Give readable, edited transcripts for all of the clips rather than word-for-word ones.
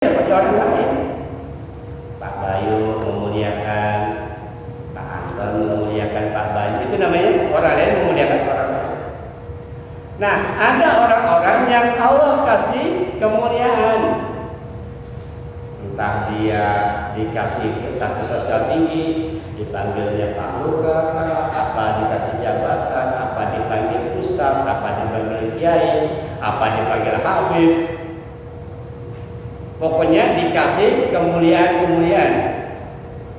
seperti orang lain. Pak Bayu memuliakan Pak Anton, memuliakan Pak Bayu, itu namanya orang lain memuliakan orang lain. Nah, ada orang-orang yang Allah kasih kemuliaan, entah dia dikasih status sosial tinggi, dipanggilnya Pak Lurah, apa dikasih jabatan, apa dipanggil ustaz, apa dipanggil kiai, apa dipanggil habib. Pokoknya dikasih kemuliaan-kemuliaan.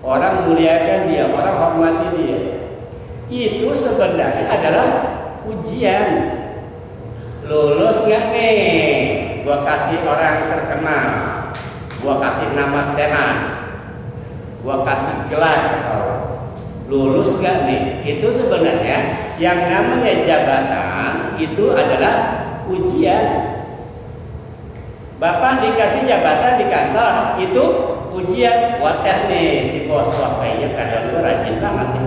Orang muliakan dia, orang hormati dia. Itu sebenarnya adalah ujian. Lulus nggak nih? Gua kasih orang terkenal, gua kasih nama tenar, gua kasih gelar. Lulus nggak nih? Itu sebenarnya yang namanya jabatan itu adalah ujian. Bapak dikasih jabatan di kantor, itu ujian. Buat tes nih si bos, wah kayaknya karyawan gue rajin banget nih,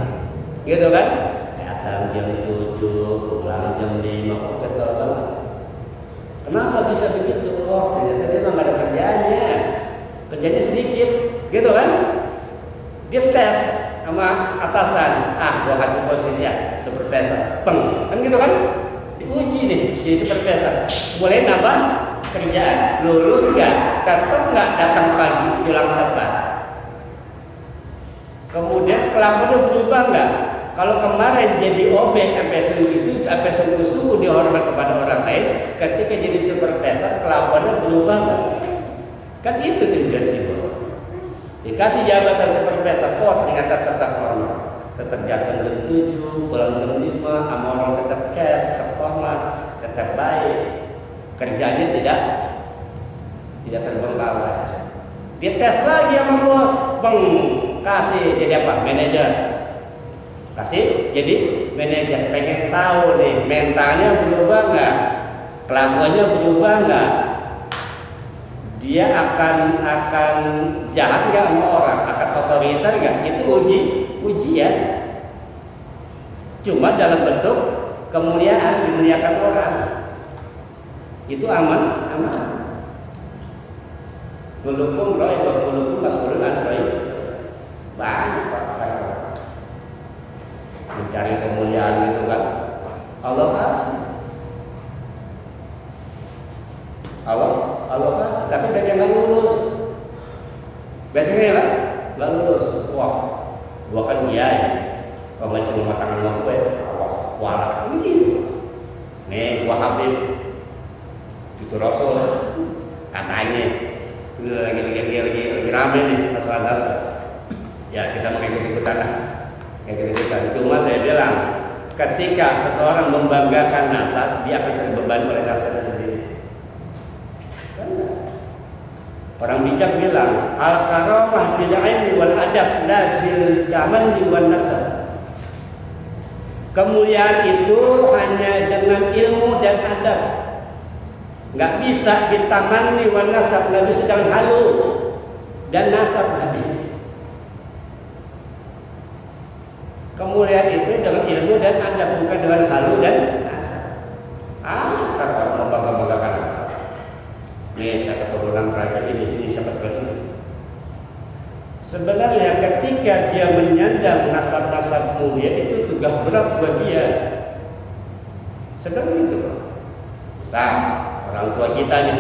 gitu kan? Datang jam 7, pulang jam 5, kok ketol banget. Kenapa bisa begitu? Oh, ternyata dia memang gak ada kerjaannya, kerjanya sedikit, gitu kan? Dia tes sama atasan, gua kasih posisinya supervisor, peng, kan gitu kan? Diuji nih, jadi supervisor, boleh nambah kerjaan, lulus enggak, tetap enggak datang pagi, pulang tepat. Kemudian kelakuannya berubah enggak? Kalau kemarin jadi objek sampai sungguh-sungguh dihormat kepada orang lain, ketika jadi supervisor kelakuannya berubah enggak? Kan itu tujuan si bos. Dikasih jabatan supervisor, ternyata tetap hormat, tetap datang jam 7, pulang jam 5, sama orang tetap care, tetap hormat, tetap baik. Kerjanya tidak terbengkalai. Dia tes lagi sama bos, kasih jadi apa? Manajer. Kasih jadi manajer. Pengen tahu nih mentalnya berubah nggak, kelakuannya berubah nggak, dia akan jahat nggak sama orang, akan otoriter nggak? Itu ujian. Cuma dalam bentuk kemuliaan, dimuliakan orang. Itu aman. Kulukum roy, kulukum mas'ulun an roy. Banyak pak sekarang mencari kemuliaan gitu kan. Allah kasih, Allah kasih, tapi banyak yang nggak lulus. Banyak nggak lulus. Wah, gua kan ya. Kalau nggak cuma tangan gue, wah, ini gitu. Nih, gua Habib. Itu Rasul katanya lagi rame nih masalah nasab. Ya kita mengikut-ikutan lah, Cuma saya bilang, ketika seseorang membanggakan nasab, dia akan terbebani oleh nasabnya sendiri. Orang bijak bilang, al karamah bil ilmi wal adab la bil jamali wan nasab. Kemuliaan itu hanya dengan ilmu dan adab. Nggak bisa ditamani wan nasab, nggak bisa dengan halu dan nasab habis. Kemuliaan itu dengan ilmu dan adab, bukan dengan halu dan nasab. Sekarang membangga-banggakan nasab. Nih siapa keturunan raja ini siapa keturunan ini. Sebenarnya ketika dia menyandang nasab-nasab mulia itu tugas berat buat dia. Sebenarnya itu, misal orang tua kita nih,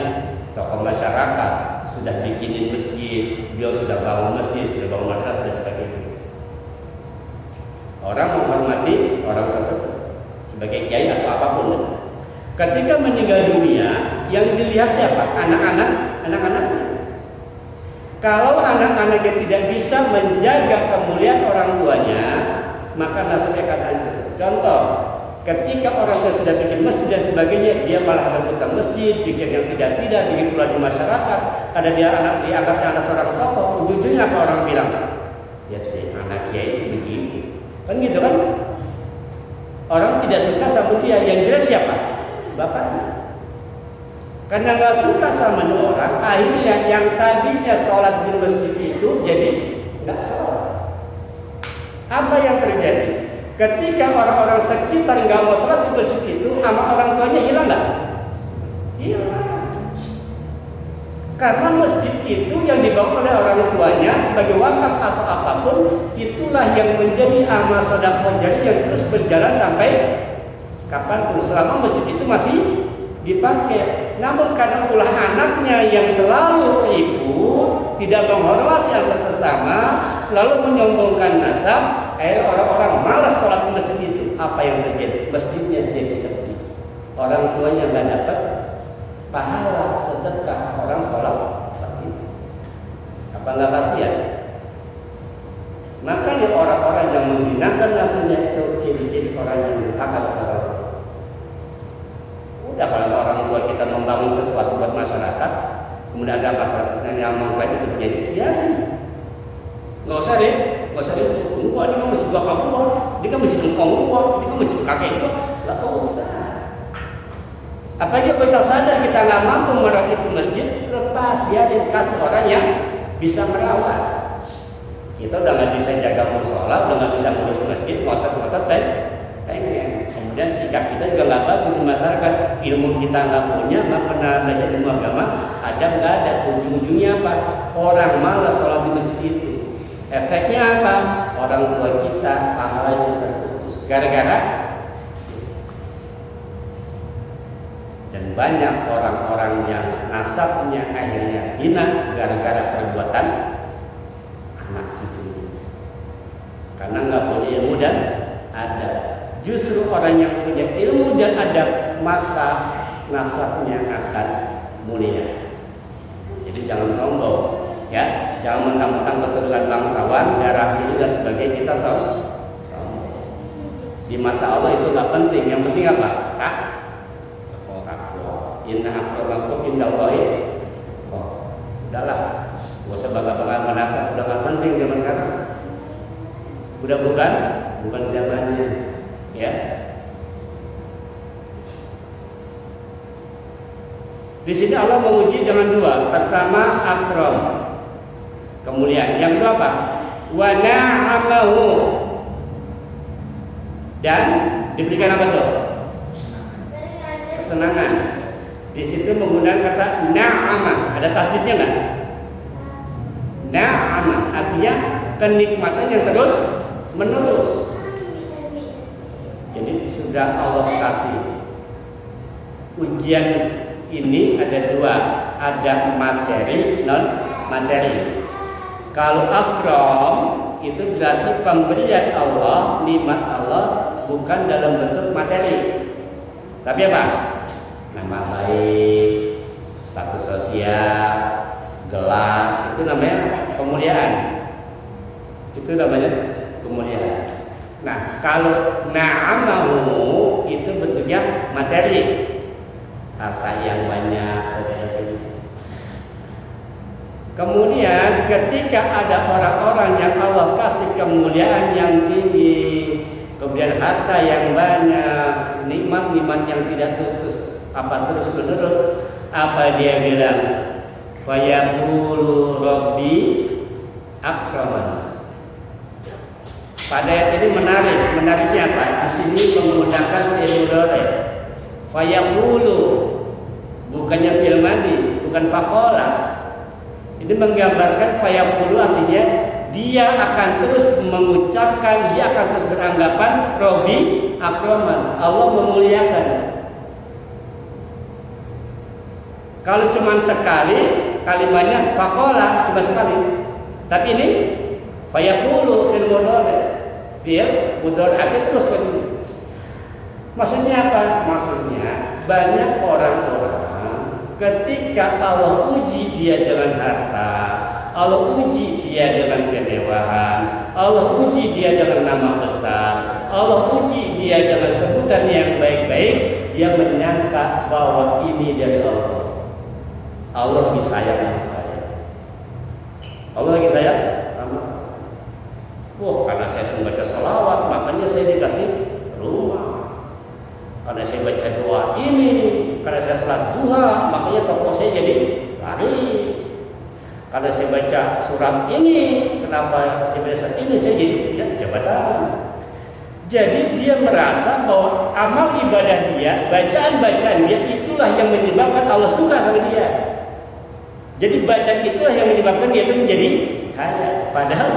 tokoh masyarakat, sudah bikinin masjid, dia sudah bangun masjid, sudah bangun madrasah dan sebagainya. Orang menghormati orang tersebut sebagai kiai atau apapun. Ketika meninggal dunia, yang dilihat siapa? Anak-anaknya. Kalau anak-anaknya tidak bisa menjaga kemuliaan orang tuanya, maka nasibnya akan hancur. Contoh, ketika orang tua sudah bikin masjid dan sebagainya, dia malah rebutan masjid, bikin yang tidak, bikin pula di masyarakat. Ada dia dianggap anak seorang tokoh, ujung-ujungnya apa orang bilang? Ya, anak kiai sih begitu. Kan gitu kan? Orang tidak suka sama dia, yang jelas siapa? Bapaknya. Karena nggak suka sama dua orang, akhirnya yang tadinya sholat di masjid itu jadi nggak sholat. Apa yang terjadi? Ketika orang-orang sekitar nggak mau sholat di masjid itu, sama orang tuanya hilang nggak? Hilang. Karena masjid itu yang dibangun oleh orang tuanya sebagai wakaf atau apapun, itulah yang menjadi amal sedekah jariah yang terus berjalan sampai kapanpun selama masjid itu masih dipakai. Namun karena ulah anaknya yang selalu ribut, tidak menghormati antar sesama, selalu menyombongkan nasab, akhirnya orang-orang malas sholat di masjid itu. Apa yang terjadi? Masjidnya jadi sepi. Orang tuanya nggak dapat pahala sedekah orang sholat pagi. Apa nggak kasihan? Makanya orang-orang yang menghinakan nasabnya itu ciri-ciri orang yang durhaka kepada Allah. Udah kalau orang tua kita membangun sesuatu buat masyarakat, kemudian ada masyarakat yang mengklaim itu menjadi biarin. Nggak usah deh. Enggak, ini kan masjid bapak gua, ini kan masjid engkong gua, ini kan masjid kakek gua. Nggak usah. Apalagi kita sadar kita nggak mampu merawat itu masjid, lepas biarin, kasih orang yang bisa merawat. Kita udah nggak bisa jaga musola, udah nggak bisa ngurus masjid, ngotot-ngotot pengen. Kemudian sikap kita juga nggak bagus di masyarakat, ilmu kita nggak punya, nggak pernah belajar ilmu agama, ada nggak ada, ujung-ujungnya apa? Orang malas sholat di masjid itu. Efeknya apa? Orang tua kita pahalanya terputus gara-gara. Dan banyak orang-orang yang nasabnya akhirnya hina gara-gara perbuatan anak cucu. Karena nggak punya ilmu dan adab. Justru orang yang punya ilmu dan adab, maka nasabnya akan mulia. Jadi jangan sombong, ya. Jangan mentang-mentang keturunan bangsawan, darah ini dan sebagainya kita sombong. Di mata Allah itu nggak penting. Yang penting apa? Inna akramakum indallahi. Udahlah, gak usah bangga-bangga menasab, udah nggak penting zaman sekarang. Udah bukan zamannya, ya. Di sini Allah menguji dengan dua. Pertama akram, kemuliaan. Yang kedua apa? Wa na'amahu, dan diberikan apa tuh? Kesenangan. Di situ menggunakan kata na'amah. Ada tasdidnya nggak? Na'amah artinya kenikmatan yang terus menerus. Jadi sudah Allah kasih. Ujian ini ada dua, ada materi, non materi. Kalau akram itu berarti pemberian Allah, nikmat Allah bukan dalam bentuk materi. Tapi apa? Nama baik, status sosial, gelar, itu namanya kemuliaan. Itu namanya kemuliaan. Nah, kalau na'amahu itu bentuknya materi, harta yang banyak dan sebagainya. Kemudian ketika ada orang-orang yang Allah kasih kemuliaan yang tinggi, kemudian harta yang banyak, nikmat-nikmat yang tidak terus menerus, apa dia bilang? Fayaqulu rabbi akraman. Pada ayat ini menariknya apa? Di sini menggunakan fi'il mudhari. Fayaqulu, bukannya fi'il madhi, bukan faqala. Ini menggambarkan fayaqulu artinya dia akan terus mengucapkan, dia akan terus beranggapan rabbi akraman, Allah memuliakan. Kalau cuma sekali kalimatnya faqala cuma sekali. Tapi ini fayaqulu fil mudhari. Fi'il mudhari terus begini. Maksudnya apa? Maksudnya banyak orang-orang ketika Allah uji dia dengan harta, Allah uji dia dengan kemewahan, Allah uji dia dengan nama besar, Allah uji dia dengan sebutan yang baik-baik, dia menyangka bahwa ini dari Allah. Allah lebih sayang sama saya. Allah lagi sayang sama saya. Wah, karena saya sering baca salawat, makanya saya dikasih rumah. Karena saya baca doa ini, karena saya sholat duha, makanya toko saya jadi laris. Karena saya baca surat ini, kenapa di surat ini saya jadi punya jabatan. Jadi dia merasa bahwa amal ibadah dia, bacaan-bacaan dia itulah yang menyebabkan Allah suka sama dia. Jadi baca itulah yang menyebabkan dia itu menjadi kaya. Padahal